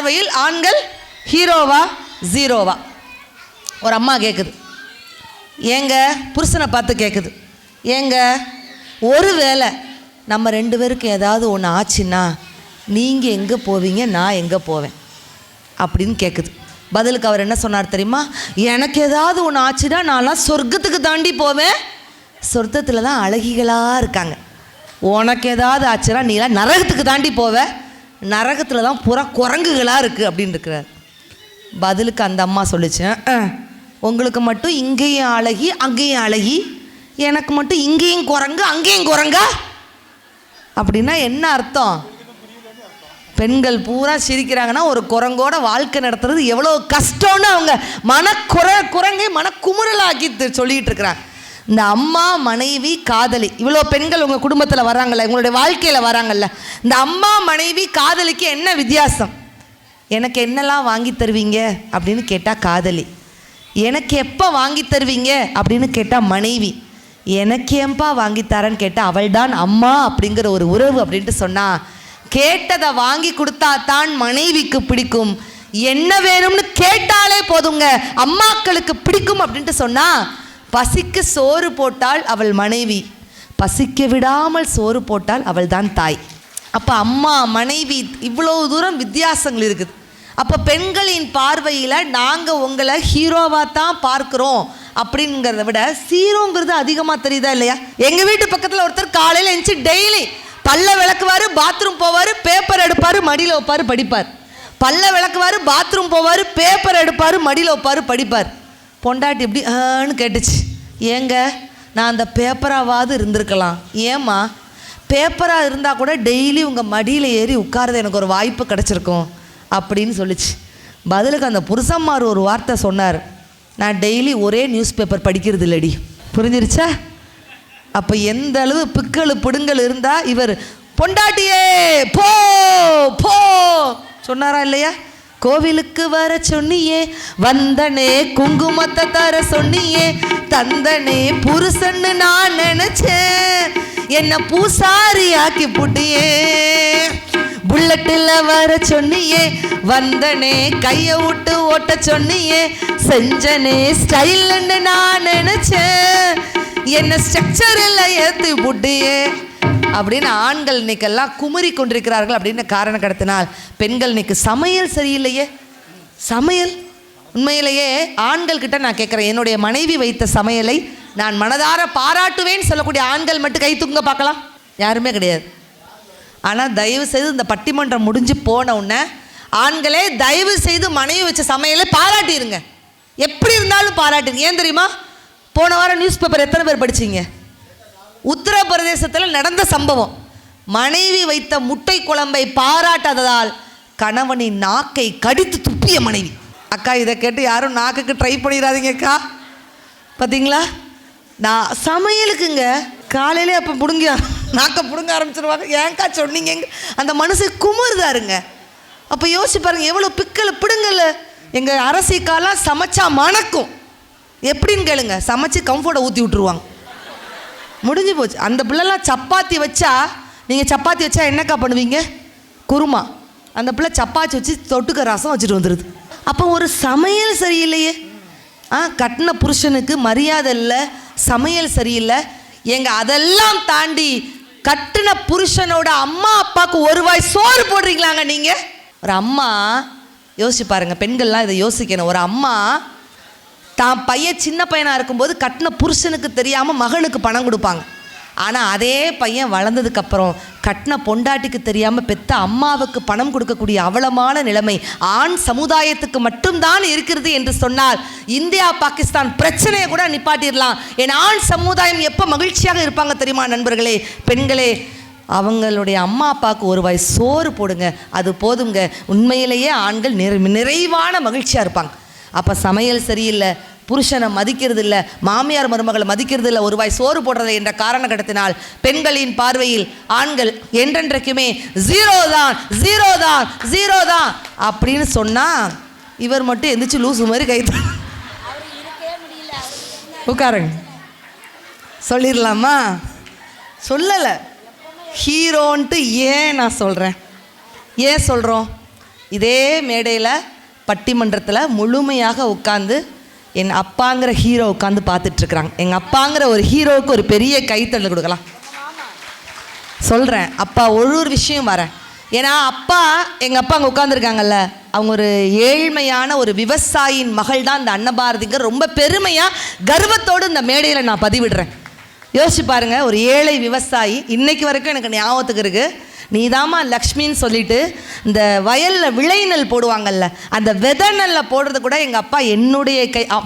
பார்வையில் ஆண்கள் ஹீரோவா ஜீரோவா? ஒரு அம்மா கேட்குது, ஏங்க புருஷனை பார்த்து கேட்குது, ஏங்க ஒருவேளை நம்ம 2 பேருக்கு ஏதாவது ஒன்று ஆச்சுன்னா நீங்கள் எங்கே போவீங்க, நான் எங்கே போவேன் அப்படின்னு கேட்குது. பதிலுக்கு அவர் என்ன சொன்னார் தெரியுமா? எனக்கு ஏதாவது ஒன்று ஆச்சுன்னா நான்லாம் சொர்க்கத்துக்கு தாண்டி போவேன், சொர்க்கத்தில் தான் அழகிகளாக இருக்காங்க. உனக்கு ஏதாவது ஆச்சுன்னா நீலாம் நரகத்துக்கு தாண்டி போவேன், நரகத்தில் தான் புற குரங்குகளாக இருக்குது அப்படின்னு இருக்கிறார். பதிலுக்கு அந்த அம்மா சொல்லிச்சேன், உங்களுக்கு மட்டும் இங்கேயும் அழகி அங்கேயும் அழகி, எனக்கு மட்டும் இங்கேயும் குரங்கு அங்கேயும் குரங்கா அப்படின்னா என்ன அர்த்தம்? பெண்கள் பூரா சிரிக்கிறாங்கன்னா ஒரு குரங்கோட வாழ்க்கை நடத்துறது எவ்வளோ கஷ்டம்னு அவங்க குரங்கை மனக்குமுறலாக்கி சொல்லிகிட்டு இருக்கிறாங்க. இந்த அம்மா மனைவி காதலி, இவ்வளோ பெண்கள் உங்கள் குடும்பத்தில் வராங்கல்ல, உங்களுடைய வாழ்க்கையில் வராங்கல்ல, இந்த அம்மா மனைவி காதலிக்கு என்ன வித்தியாசம்? எனக்கு என்னெல்லாம் வாங்கி தருவீங்க அப்படின்னு கேட்டால் காதலி, எனக்கு எப்போ வாங்கி தருவீங்க அப்படின்னு கேட்டால் மனைவி, எனக்கு ஏன்பா வாங்கித்தாரன்னு கேட்டால் அவள் தான் அம்மா அப்படிங்கிற ஒரு உறவு அப்படின்ட்டு சொன்னால், கேட்டதை வாங்கி கொடுத்தா தான் மனைவிக்கு பிடிக்கும், என்ன வேணும்னு கேட்டாலே போதுங்க அம்மாக்களுக்கு பிடிக்கும் அப்படின்ட்டு சொன்னால், பசிக்கு சோறு போட்டால் அவள் மனைவி, பசிக்க விடாமல் சோறு போட்டால் அவள் தான் தாய். அப்போ அம்மா மனைவி இவ்வளோ தூரம் வித்தியாசங்கள் இருக்குது. அப்போ பெண்களின் பார்வையில் நாங்கள் உங்களை ஹீரோவாக தான் பார்க்குறோம் அப்படிங்கிறத விட ஹீரோங்கிறது அதிகமாக தெரியுதா இல்லையா? எங்கள் வீட்டு பக்கத்தில் ஒருத்தர் காலையில் எழுந்துச்சி டெய்லி பல்ல விளக்குவார், பாத்ரூம் போவார், பேப்பர் எடுப்பார், மடியில் வைப்பார், படிப்பார். பல்ல விளக்குவார், பாத்ரூம் போவார், பேப்பர் எடுப்பார், மடியில் வைப்பார், படிப்பார். பொண்டாட்டி இப்படி ஆன்னு கேட்டுச்சு, ஏங்க நான் அந்த பேப்பராவது இருந்திருக்கலாம், ஏம்மா பேப்பராக இருந்தால் கூட டெய்லி உங்கள் மடியில் ஏறி உட்கார்றது எனக்கு ஒரு வாய்ப்பு கிடச்சிருக்கும் அப்படின்னு சொல்லிச்சு. பதிலுக்கு அந்த புருஷன்மார் ஒரு வார்த்தை சொன்னார், நான் டெய்லி ஒரே நியூஸ் பேப்பர் படிக்கிறது இல்லடி. புரிஞ்சிருச்சா? அப்போ எந்த அளவு பிக்கல் பிடுங்கல் இருந்தால் இவர் பொண்டாட்டியே போ போ சொன்னாரா இல்லையா? கோவிலுக்கு வர சொன்னியே, வந்தனே குங்குமத்தை தர சொன்னியே, தந்தனே புருஷன்னு நான் நினைச்சேன், என்ன பூசாரி ஆக்கி புட்டியே, புல்லட்டில் வர சொன்னியே, வந்தனே கையை விட்டு ஓட்ட சொன்னியே, செஞ்சனே ஸ்டைல்ன்னு நான் நினைச்சேன், என்ன ஸ்ட்ரக்சரில் ஏற்றி புட்டியே அப்படின்னு ஆண்கள் இன்னைக்கெல்லாம் குமரி கொண்டிருக்கிறார்கள். அப்படின்னு காரணம் கடத்தினால் பெண்கள் இன்னைக்கு சமையல் சரியில்லையே. சமையல் உண்மையிலேயே ஆண்கள் கிட்ட நான் கேட்குறேன், என்னுடைய மனைவி வைத்த சமையலை நான் மனதார பாராட்டுவேன்னு சொல்லக்கூடிய ஆண்கள் மட்டும் கை தூங்க பார்க்கலாம். யாருமே கிடையாது. ஆனால் தயவு செய்து இந்த பட்டிமன்றம் முடிஞ்சு போன உடனே ஆண்களே தயவு செய்து மனைவி வச்ச சமையலை பாராட்டிடுங்க. எப்படி இருந்தாலும் பாராட்டுங்க. ஏன் தெரியுமா? போன வாரம் நியூஸ் பேப்பர் எத்தனை பேர் படிச்சிங்க? உத்தரப்பிரதேசத்தில் நடந்த சம்பவம். மனைவி வைத்த முட்டை குழம்பை பாராட்டாததால் கணவனின் நாக்கை கடித்து துப்பிய மனைவி. அக்கா இதை கேட்டு யாரும் நாக்குக்கு ட்ரை பண்ணிடாதீங்க அக்கா. பார்த்தீங்களா? நான் சமையலுக்குங்க காலையிலே அப்போ பிடுங்க நாக்கை பிடுங்க ஆரம்பிச்சிருவாங்க. ஏன்க்கா சொன்னீங்க? அந்த மனசு குமுறுதாருங்க. அப்போ யோசிச்சு பாருங்க எவ்வளோ பிக்கல் பிடுங்கல. எங்கள் அரசிக்காலாம் சமைச்சா மணக்கும். எப்படின்னு கேளுங்க, சமைச்சு கம்ஃபர்ட்டை ஊற்றி விட்டுருவாங்க, முடிஞ்சு போச்சு. அந்த பிள்ளைலாம் சப்பாத்தி வச்சா, நீங்கள் சப்பாத்தி வச்சா என்னக்கா பண்ணுவீங்க? குருமா. அந்த பிள்ளை சப்பாத்தி வச்சு தொட்டுக்க ரசம் வச்சுட்டு வந்துடுது. அப்போ ஒரு சமையல் சரியில்லையே. கட்டின புருஷனுக்கு மரியாதை இல்லை, சமையல் சரியில்லை. அதெல்லாம் தாண்டி கட்டின புருஷனோட அம்மா அப்பாவுக்கு ஒரு வாய் சோறு போடுறீங்களாங்க நீங்கள்? ஒரு அம்மா யோசிச்சு பாருங்கள், பெண்கள்லாம் இதை யோசிக்கணும். ஒரு அம்மா தான் பையன் சின்ன பையனாக இருக்கும்போது கட்டின புருஷனுக்கு தெரியாமல் மகனுக்கு பணம் கொடுப்பாங்க. ஆனால் அதே பையன் வளர்ந்ததுக்கப்புறம் கட்டின பொண்டாட்டிக்கு தெரியாமல் பெத்த அம்மாவுக்கு பணம் கொடுக்கக்கூடிய அவலமான நிலைமை ஆண் சமுதாயத்துக்கு மட்டும்தான் இருக்கிறது என்று சொன்னால் இந்தியா பாகிஸ்தான் பிரச்சனையை கூட நிப்பாட்டிடலாம். ஏன்னா ஆண் சமுதாயம் எப்போ மகிழ்ச்சியாக இருப்பாங்க தெரியுமா நண்பர்களே, பெண்களே? அவங்களுடைய அம்மா அப்பாவுக்கு ஒரு வாய் சோறு போடுங்க, அது போதுங்க. உண்மையிலேயே ஆண்கள் நிறைவான மகிழ்ச்சியாக இருப்பாங்க. அப்போ சமையல் சரியில்லை, புருஷனை மதிக்கிறது இல்லை, மாமியார் மருமகளை மதிக்கிறது இல்லை, ஒரு வாய் சோறு போடுறது என்ற காரணம் கடத்தினால் பெண்களின் பார்வையில் ஆண்கள் என்றென்றைக்குமே ஜீரோ தான் ஜீரோ தான் ஜீரோ தான் அப்படின்னு சொன்னால் இவர் மட்டும் எந்திரிச்சு லூசு மாதிரி கைத்தான் உட்காருங்க. சொல்லிடலாமா? சொல்லலை. ஹீரோன்ட்டு ஏன் நான் சொல்கிறேன்? ஏன் சொல்கிறோம்? இதே மேடையில் பட்டிமன்றத்தில் முழுமையாக உட்காந்து என் அப்பாங்கிற ஹீரோ உட்காந்து பார்த்துட்ருக்குறாங்க. எங்கள் அப்பாங்கிற ஒரு ஹீரோவுக்கு ஒரு பெரிய கைத்தட்டல் கொடுக்கலாம். சொல்கிறேன், அப்பா ஒரு விஷயம் வரேன். ஏன்னா அப்பா, எங்கள் அப்பா அங்கே உட்காந்துருக்காங்கல்ல, அவங்க ஒரு ஏழ்மையான ஒரு விவசாயியின் மகள் தான் இந்த அன்னபாரதிங்கிற ரொம்ப பெருமையாக கர்வத்தோடு இந்த மேடையில் நான் பதிவிடுறேன். யோசிச்சு பாருங்கள், ஒரு ஏழை விவசாயி இன்னைக்கு வரைக்கும் எனக்கு ஞாபகத்துக்கு இருக்குது. நீதாம்மா லக்ஷ்மின்னு சொல்லிட்டு இந்த வயலில் விளைநெல் போடுவாங்கல்ல, அந்த விதை நெல்லில் போடுறது கூட எங்கள் அப்பா என்னுடைய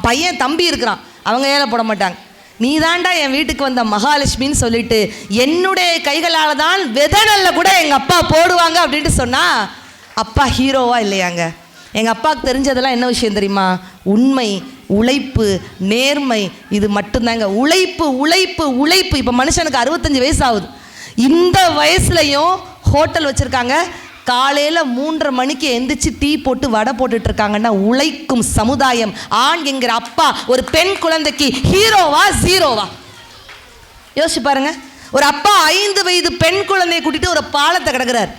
பையன் தம்பி இருக்கிறான், அவங்க ஏழை போட மாட்டாங்க. நீ தாண்டா என் வீட்டுக்கு வந்த மகாலட்சுமின்னு சொல்லிட்டு என்னுடைய கைகளால் தான் விதை நெல்லை கூட எங்கள் அப்பா போடுவாங்க அப்படின்ட்டு சொன்னால் அப்பா ஹீரோவா இல்லையாங்க? எங்கள் அப்பாவுக்கு தெரிஞ்சதெல்லாம் என்ன விஷயம் தெரியுமா? உண்மை, உழைப்பு, நேர்மை, இது மட்டும்தாங்க. உழைப்பு உழைப்பு உழைப்பு. இப்போ மனுஷனுக்கு 65 வயசு ஆகுது. இந்த வயசுலையும் ஹோட்டல் வச்சுருக்காங்க. காலையில் 3:30 மணிக்கு எந்திரிச்சு டீ போட்டு வடை போட்டுட்ருக்காங்கன்னா உழைக்கும் சமுதாயம். ஆண் என்கிற அப்பா ஒரு பெண் குழந்தைக்கு ஹீரோவா ஜீரோவா? யோசிச்சு பாருங்க. ஒரு அப்பா 5 வயது பெண் குழந்தையை கூட்டிட்டு ஒரு பாலத்தை கிடக்குறாரு.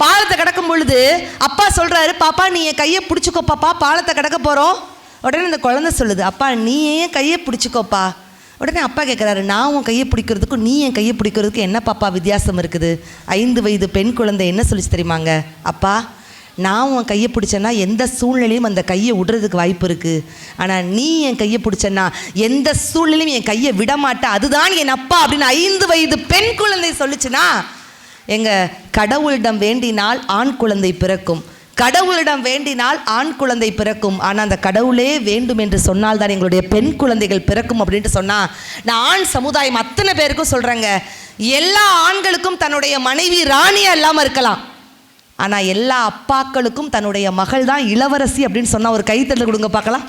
பாலத்தை கிடக்கும் பொழுது அப்பா சொல்கிறாரு, பாப்பா நீ என் கையை பிடிச்சிக்கோ பாப்பா, பாலத்தை கிடக்க போகிறோம். உடனே இந்த குழந்தை சொல்லுது, அப்பா நீ ஏன் கையை பிடிச்சிக்கோப்பா. உடனே அப்பா கேட்குறாரு, நான் உன் கையை பிடிக்கிறதுக்கும் நீ என் கையை பிடிக்கிறதுக்கும் என்ன பாப்பா வித்தியாசம் இருக்குது? 5 வயது பெண் குழந்தை என்ன சொல்லிச்சு தெரியுமாங்க? அப்பா நான் உன் கையை பிடிச்சேன்னா எந்த சூழ்நிலையும் அந்த கையை விடுறதுக்கு வாய்ப்பு இருக்குது. ஆனால் நீ என் கையை பிடிச்சேன்னா எந்த சூழ்நிலையும் என் கையை விட மாட்டேன், அதுதான் என் அப்பா அப்படின்னு 5 வயது பெண் குழந்தை சொல்லிச்சுன்னா, எங்கள் கடவுளிடம் வேண்டினால் ஆண் குழந்தை பிறக்கும், கடவுளிடம் வேண்டினால் ஆண் குழந்தை பிறக்கும். ஆனால் அந்த கடவுளே வேண்டும் என்று சொன்னால் தான் எங்களுடைய பெண் குழந்தைகள் பிறக்கும் அப்படின்ட்டு சொன்னால், நான் ஆண் சமுதாயம் அத்தனை பேருக்கும் சொல்கிறேங்க, எல்லா ஆண்களுக்கும் தன்னுடைய மனைவி ராணியாக இல்லாமல் இருக்கலாம், ஆனால் எல்லா அப்பாக்களுக்கும் தன்னுடைய மகள் தான் இளவரசி அப்படின்னு சொன்னால் ஒரு கைத்தட்டல் கொடுங்க பார்க்கலாம்.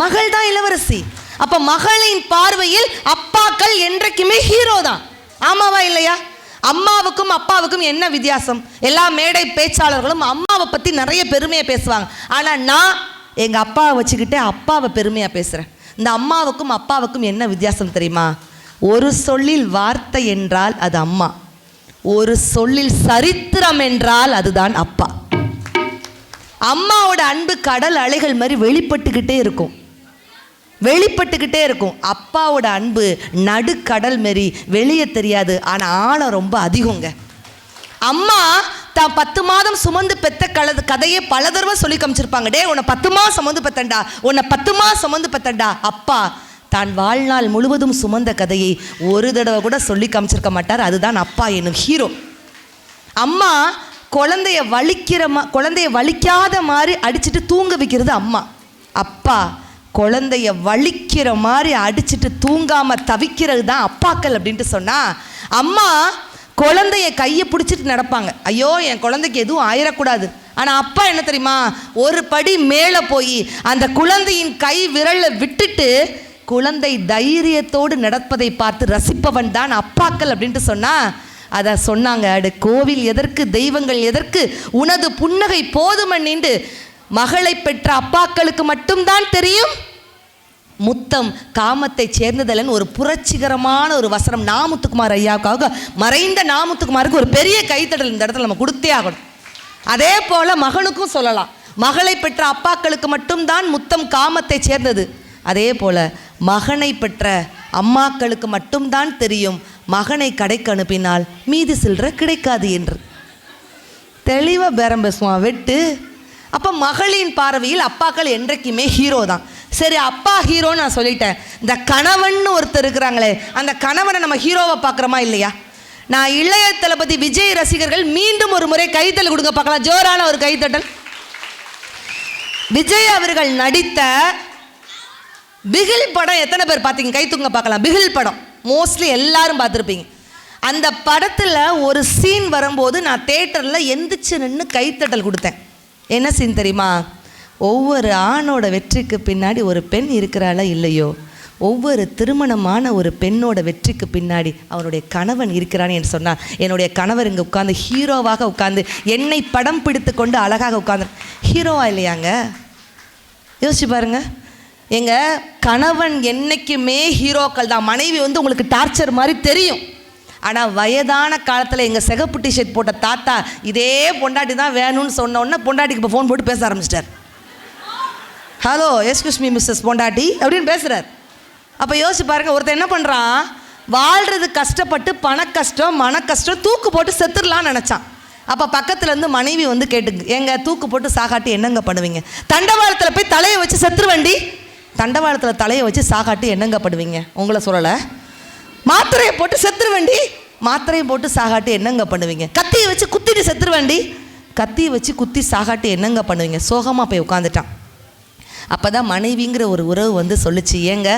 மகள் தான் இளவரசி. அப்போ மகளின் பார்வையில் அப்பாக்கள் என்றைக்குமே ஹீரோ தான். ஆமாவா இல்லையா? அம்மாவுக்கும் அப்பாவுக்கும் என்ன வித்தியாசம்? எல்லா மேடை பேச்சாளர்களும் அம்மாவை பற்றி நிறைய பெருமையாக பேசுவாங்க. ஆனால் நான் எங்கள் அப்பாவை வச்சுக்கிட்டே அப்பாவை பெருமையாக பேசுகிறேன். இந்த அம்மாவுக்கும் அப்பாவுக்கும் என்ன வித்தியாசம் தெரியுமா? ஒரு சொல்லில் வார்த்தை என்றால் அது அம்மா, ஒரு சொல்லில் சரித்திரம் என்றால் அதுதான் அப்பா. அம்மாவோட அன்பு கடல் அலைகள் மாதிரி வெளிப்பட்டுக்கிட்டே இருக்கும், வெளிப்பட்டுக்கிட்டே இருக்கும். அப்பாவோட அன்பு நடுக்கடல் மாரி வெளியே தெரியாது, ஆனால் ஆழம் ரொம்ப அதிகங்க. அம்மா தான் 10 மாதம் சுமந்து பெத்த கதையை பல தடவை சொல்லி காமிச்சிருப்பாங்க. டே உன்னை 10 மாதம் சுமந்து பெத்தண்டா, உன்னை 10 மாதம் சுமந்து பெத்தண்டா. அப்பா தான் வாழ்நாள் முழுவதும் சுமந்த கதையை ஒரு தடவை கூட சொல்லி காமிச்சிருக்க மாட்டார். அதுதான் அப்பா என்னும் ஹீரோ. அம்மா குழந்தைய வலிக்காத மாதிரி அடிச்சுட்டு தூங்க வைக்கிறது அம்மா. அப்பா குழந்தைய வலிக்கிற மாதிரி அடிச்சுட்டு தூங்காமல் தவிக்கிறது தான் அப்பாக்கள் அப்படின்ட்டு சொன்னால், அம்மா குழந்தைய கையை பிடிச்சிட்டு நடப்பாங்க, ஐயோ என் குழந்தைக்கு எதுவும் ஆயிடக்கூடாது. ஆனால் அப்பா என்ன தெரியுமா, ஒரு படி மேலே போய் அந்த குழந்தையின் கை விரலை விட்டுட்டு குழந்தை தைரியத்தோடு நடப்பதை பார்த்து ரசிப்பவன் தான் அப்பாக்கள் அப்படின்ட்டு சொன்னால், அதை சொன்னாங்க. அடு கோவில் எதற்கு, தெய்வங்கள் எதற்கு, உனது புன்னகை போதுமன்னின்று மகளை பெற்ற அப்பாக்களுக்கு மட்டும்தான் தெரியும் முத்தம் காமத்தை சேர்ந்ததல்லன்னு ஒரு புரட்சிகரமான ஒரு வசனம் நாமுத்துக்குமார் ஐயாவுக்காக, மறைந்த நாமுத்துக்குமாருக்கு ஒரு பெரிய கைத்தடல் இந்த இடத்துல நம்ம கொடுத்தே ஆகணும். அதே போல் மகனுக்கும் சொல்லலாம், மகளை பெற்ற அப்பாக்களுக்கு மட்டும்தான் முத்தம் காமத்தை சேர்ந்தது. அதே போல் மகனை பெற்ற அம்மாக்களுக்கு மட்டும்தான் தெரியும் மகனை கடைக்கு அனுப்பினால் மீதி சில்லற கிடைக்காது என்று. தெளிவாக பேரம் பேசுவான் வெட்டு. அப்போ மகளின் பார்வையில் அப்பாக்கள் என்றைக்குமே ஹீரோ தான். சரி, அப்பா ஹீரோன்னு நான் சொல்லிட்டேன். இந்த கணவன் ஒருத்தர் இருக்கிறாங்களே, அந்த கணவனை நம்ம ஹீரோவை பார்க்குறோமா இல்லையா? நான் இளைய தளபதி விஜய் ரசிகர்கள் மீண்டும் ஒரு முறை கைத்தட்டல் கொடுங்க பார்க்கலாம், ஜோரான ஒரு கைத்தட்டல். விஜய் அவர்கள் நடித்த பிகில் படம் எத்தனை பேர் பார்த்தீங்க? கை தூங்க பார்க்கலாம். பிகில் படம் மோஸ்ட்லி எல்லாரும் பார்த்துருப்பீங்க. அந்த படத்தில் ஒரு சீன் வரும்போது நான் தேட்டரில் எந்திரிச்சு நின்று கைத்தட்டல் கொடுத்தேன். என்ன சீன் தெரியுமா? ஒவ்வொரு ஆணோட வெற்றிக்கு பின்னாடி ஒரு பெண் இருக்கிறாளா இல்லையோ, ஒவ்வொரு திருமணமான ஒரு பெண்ணோட வெற்றிக்கு பின்னாடி அவனுடைய கணவன் இருக்கிறான்னு என்று சொன்னான். என்னுடைய கணவர் இங்கே உட்காந்து ஹீரோவாக உட்காந்து என்னை படம் பிடித்து கொண்டு அழகாக உட்காந்து ஹீரோவா இல்லையாங்க? யோசிச்சு பாருங்க. எங்கள் கணவன் என்றைக்குமே ஹீரோக்கள் தான். மனைவி உங்களுக்கு டார்ச்சர் மாதிரி தெரியும், ஆனால் வயதான காலத்தில் எங்கள் சிகப்பு டிஷர்ட் போட்ட தாத்தா இதே பொண்டாட்டி தான் வேணும்னு சொன்ன உடனே பொண்டாட்டிக்கு இப்போ ஃபோன் போட்டு பேச ஆரம்பிச்சிட்டார். ஹலோ எஸ்கியூஸ் மீ மிஸ்ஸஸ் பொண்டாட்டி அப்படின்னு பேசுகிறார். அப்போ யோசிச்சு பாருங்கள், ஒருத்தர் என்ன பண்ணுறான், வாழ்கிறது கஷ்டப்பட்டு பண கஷ்டம் மன கஷ்டம் தூக்கு போட்டு செத்துடலான்னு நினச்சான். அப்போ பக்கத்துலேருந்து மனைவி வந்து கேட்டுங்க, எங்க தூக்கு போட்டு சாகாட்டி என்னங்க பண்ணுவீங்க? தண்டவாளத்தில் போய் தலையை வச்சு செத்துருவண்டி. தண்டவாளத்தில் தலையை வச்சு சாகாட்டி என்னங்க பண்ணுவீங்க? உங்களை சொல்லலை, மாத்திரையை போட்டு செத்துருவண்டி. மாத்திரையை போட்டு சாகாட்டி என்னங்க பண்ணுவீங்க? கத்தியை வச்சு குத்திட்டு செத்துருவண்டி. கத்தியை வச்சு குத்தி சாகாட்டி என்னங்க பண்ணுவீங்க? சோகமாக போய் உட்காந்துட்டான். அப்போ தான் மனைவிங்கிற ஒரு உறவு வந்து சொல்லிச்சு, ஏங்க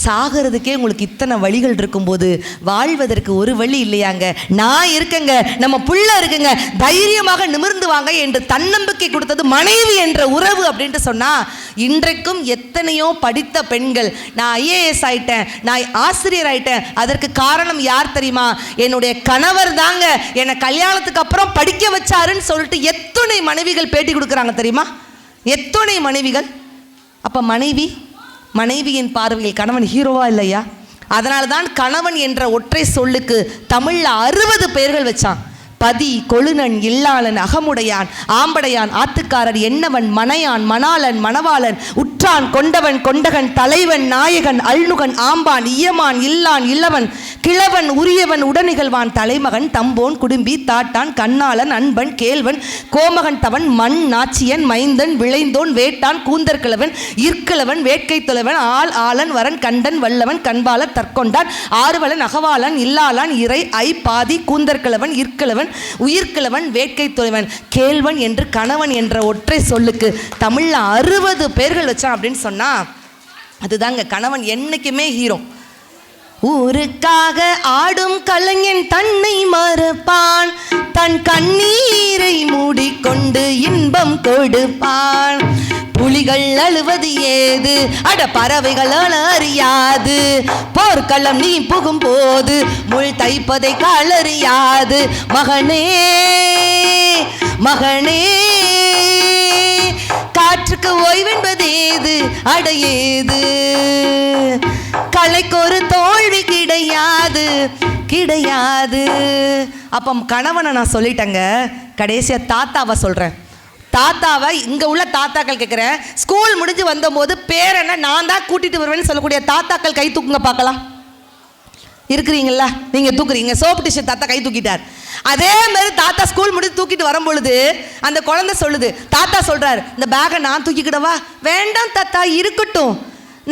சாகிறதுக்கே உங்களுக்கு இத்தனை வழிகள் இருக்கும்போது வாழ்வதற்கு ஒரு வழி இல்லையாங்க? நான் இருக்கங்க, நம்ம புள்ள இருக்குங்க, தைரியமாக நிமிர்ந்து வாங்க என்று தன்னம்பிக்கை கொடுத்தது மனைவி என்ற உறவு அப்படின்ட்டு சொன்னால், இன்றைக்கும் எத்தனையோ படித்த பெண்கள் நான் ஐஏஎஸ் ஆயிட்டேன், நான் ஆசிரியர் ஆயிட்டேன், அதற்கு காரணம் யார் தெரியுமா? என்னுடைய கணவர் தாங்க என்னை கல்யாணத்துக்கு அப்புறம் படிக்க வச்சாருன்னு சொல்லிட்டு எத்தனை மனைவிகள் பேட்டி கொடுக்குறாங்க தெரியுமா? எத்தனை மனைவிகள். அப்போ மனைவியின் பார்வையில் கணவன் ஹீரோவா இல்லையா? அதனால தான் கணவன் என்ற ஒற்றை சொல்லுக்கு தமிழில் 60 பெயர்கள் வச்சான். பதி, கொழுநன், இல்லாளன், அகமுடையான், ஆம்படையான், ஆத்துக்காரர், என்னவன், மனையான், மணாளன், மணவாளன், உற்றான், கொண்டவன், கொண்டகன், தலைவன், நாயகன், அல்நுகன், ஆம்பான், இயமான், இல்லான், இல்லவன், கிழவன், உரியவன், உடனிகழ்வான், தலைமகன், தம்போன், குடும்பி, தாட்டான், கண்ணாளன், அன்பன், கேள்வன், கோமகன், தவன், மண், நாச்சியன், மைந்தன், விளைந்தோன், வேட்டான், கூந்தற்கிழவன், இற்கிழவன், வேட்கை துளவன், ஆளன், வரன், கண்டன், வல்லவன், கண்பாளர், தற்கொண்டான், ஆறுவலன், அகவாளன், இல்லாளான், இறை, ஐ, பாதி, கூந்தற்கிழவன், இற்கிழவன், உயிர்கிழவன், வேட்கை துளைவன், கேள்வன் என்று கணவன் என்ற ஒற்றை சொல்லுக்கு தமிழ்ல 60 பெயர்கள் வச்சான் அப்படின்னு சொன்னா, அதுதாங்க கணவன் என்னைக்குமே ஹீரோ. ஊருக்காக ஆடும் கலைஞன் தன்னை மறப்பான், தன் கண்ணீரை மூடிக்கொண்டு இன்பம் கொடுப்பான். புலிகள் அழுவது ஏது, அட பறவைகள் அறியாது, போர்க்களம் நீ புகும் போது முள் தைப்பதை களறியாது. மகனே மகனே காற்றுக்கு ஓய்வென்பது ஏது, அடையேது, கலைக்கு ஒரு தோல்வி கிடையாது கிடையாது. அப்போ கணவனை நான் சொல்லிட்டேங்க, கடைசியா தாத்தாவை சொல்றேன். தாத்தாவை இங்கே உள்ள தாத்தாக்கள் கேட்குறேன், ஸ்கூல் முடிஞ்சு வந்தபோது பேரனை நான் தான் கூட்டிகிட்டு வருவேன்னு சொல்லக்கூடிய தாத்தாக்கள் கை தூக்குங்க பார்க்கலாம். இருக்கிறீங்களா? நீங்கள் தூக்குறீங்க. சோப்பு டிஷர்ட் தாத்தா கை தூக்கிட்டார். அதே மாதிரி தாத்தா ஸ்கூல் முடிஞ்சு தூக்கிட்டு வரும்பொழுது அந்த குழந்தை சொல்லுது, தாத்தா சொல்கிறார், இந்த பேக்கை நான் தூக்கிக்கிடவா? வேண்டாம் தாத்தா இருக்கட்டும்.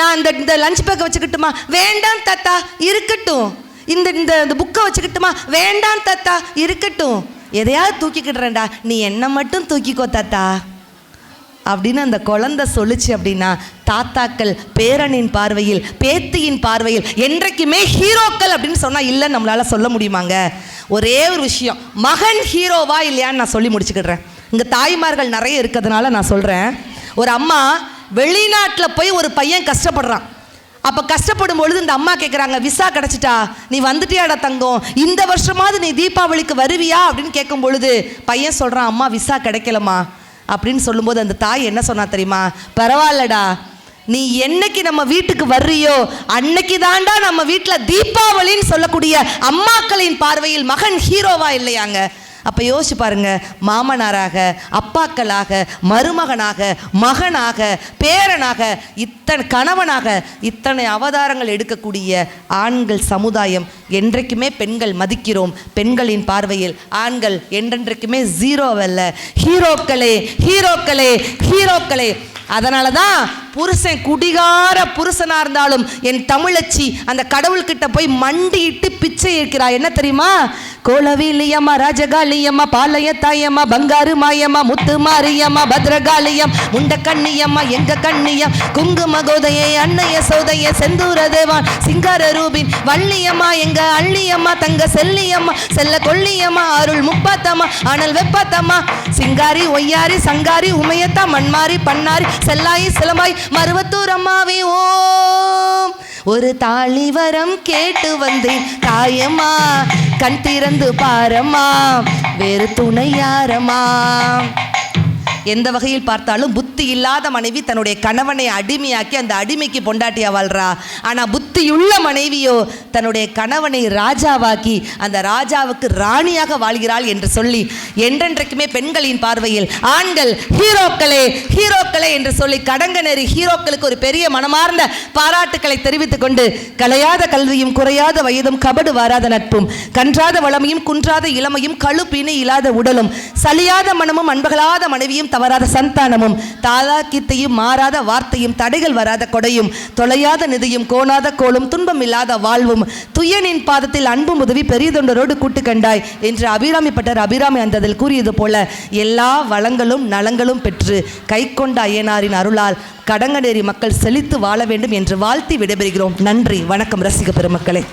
நான் இந்த லஞ்ச் பேக்கை வச்சுக்கிட்டுமா? வேண்டாம் தாத்தா இருக்கட்டும். இந்த புக்கை வச்சுக்கிட்டுமா? வேண்டாம் தாத்தா இருக்கட்டும். எதையாவது தூக்கிக்கிடுறேன்டா, நீ என்னை மட்டும் தூக்கிக்கோ தாத்தா அப்படின்னு அந்த குழந்தை சொல்லுச்சு. அப்படின்னா தாத்தாக்கள் பேரனின் பார்வையில், பேத்தியின் பார்வையில் என்றைக்குமே ஹீரோக்கள் அப்படின்னு சொன்னால் இல்லைன்னு நம்மளால சொல்ல முடியுமாங்க? ஒரே ஒரு விஷயம், மகன் ஹீரோவா இல்லையான்னு நான் சொல்லி முடிச்சுக்கிடுறேன். இங்கே தாய்மார்கள் நிறைய இருக்கிறதுனால நான் சொல்கிறேன். ஒரு அம்மா வெளிநாட்டில் போய் ஒரு பையன் கஷ்டப்படுறான். அப்போ கஷ்டப்படும் பொழுது இந்த அம்மா கேட்குறாங்க, விசா கிடச்சிட்டா, நீ வந்துட்டியாடா தங்கம், இந்த வருஷமாவது நீ தீபாவளிக்கு வருவியா அப்படின்னு கேட்கும் பொழுது பையன் சொல்கிறான், அம்மா விசா கிடைக்கலம்மா அப்படின்னு சொல்லும்போது அந்த தாய் என்ன சொன்னா தெரியுமா? பரவாயில்லடா, நீ என்னைக்கு நம்ம வீட்டுக்கு வர்றியோ அன்னைக்கு தாண்டா நம்ம வீட்டில் தீபாவளின்னு சொல்லக்கூடிய அம்மாக்களின் பார்வையில் மகன் ஹீரோவா இல்லையாங்க? அப்போ யோசிச்சு பாருங்க, மாமனாராக, அப்பாக்களாக, மருமகனாக, மகனாக, பேரனாக, இத்தனை கணவனாக இத்தனை அவதாரங்கள் எடுக்கக்கூடிய ஆண்கள் சமுதாயம் என்றைக்குமே பெண்கள் மதிக்கிறோம். பெண்களின் பார்வையில் ஆண்கள் என்றென்றைக்குமே ஜீரோவல்ல, ஹீரோக்களே ஹீரோக்களே ஹீரோக்களே. அதனால தான் புருஷன் குடிகார புருஷனாக இருந்தாலும் என் தமிழச்சி அந்த கடவுள்கிட்ட போய் மண்டியிட்டு பிச்சை இருக்கிறா. என்ன தெரியுமா? கோலவிலியம்மா, ராஜகாளியம்மா, பாளைய தாயம்மா, பங்காரு மாயம்மா, முத்து மாரியம்மா, பத்ரகாளியம், முண்ட கண்ணியம்மா, எங்க கண்ணியம், குங்கும கோதையே, அன்னைய சோதைய, செந்தூர தேவான், சிங்கார ரூபின், வள்ளியம்மா, எங்க அள்ளியம்மா, தங்க செல்லியம்மா, செல்ல கொல்லியம்மா, அருள் முப்பாத்தம்மா, அனல் வெப்பாத்தம்மா, சிங்காரி ஒய்யாரி சங்காரி உமையத்தா, மண்மாரி பன்னாரி செல்லாயி சிலமாய், மருவத்தூர் அம்மாவே ஓம். ஒரு தாலி வரம் கேட்டு வந்தேன் தாயம்மா, கண் திறந்து பாரம்மா, வேறு துணை யாரம்மா. எந்த வகையில் பார்த்தாலும் புத்தி இல்லாத மனைவி தன்னுடைய கணவனை அடிமையாக்கி அந்த அடிமைக்கு பொண்டாட்டியா வாழ்றா. ஆனால் புத்தியுள்ள மனைவியோ தன்னுடைய கணவனை ராஜாவாக்கி அந்த ராஜாவுக்கு ராணியாக வாழ்கிறாள் என்று சொல்லி என்றென்றைக்குமே பெண்களின் பார்வையில் ஆண்கள் ஹீரோக்களே என்று சொல்லி கடங்கநேரி ஹீரோக்களுக்கு ஒரு பெரிய மனமார்ந்த பாராட்டுக்களை தெரிவித்துக் கொண்டு கலையாத கல்வியும் குறையாத வயதும் கபடு வாராத நட்பும் கன்றாத வளமையும் குன்றாத இளமையும் கழுப்பிணி இல்லாத உடலும் சலியாத மனமும் அன்பகலாத மனைவியும் தவறாத சந்தானமும் தாலாக்கித்தையும் மாறாத வார்த்தையும் தடைகள் வராத கொடையும் தொலையாத நிதியும் கோணாத கோலும் துன்பம் இல்லாத வாழ்வும் துயனின் பாதத்தில் அன்பும் உதவி பெரியதொண்டரோடு கூட்டு கண்டாய் என்று அபிராமி பட்டர் அபிராமி அந்ததில் கூறியது போல எல்லா வளங்களும் நலங்களும் பெற்று கை கொண்ட அய்யனாரின் அருளால் கடங்கநேரி மக்கள் செழித்து வாழ வேண்டும் என்று வாழ்த்தி விடைபெறுகிறோம். நன்றி, வணக்கம் ரசிக பெருமக்களே.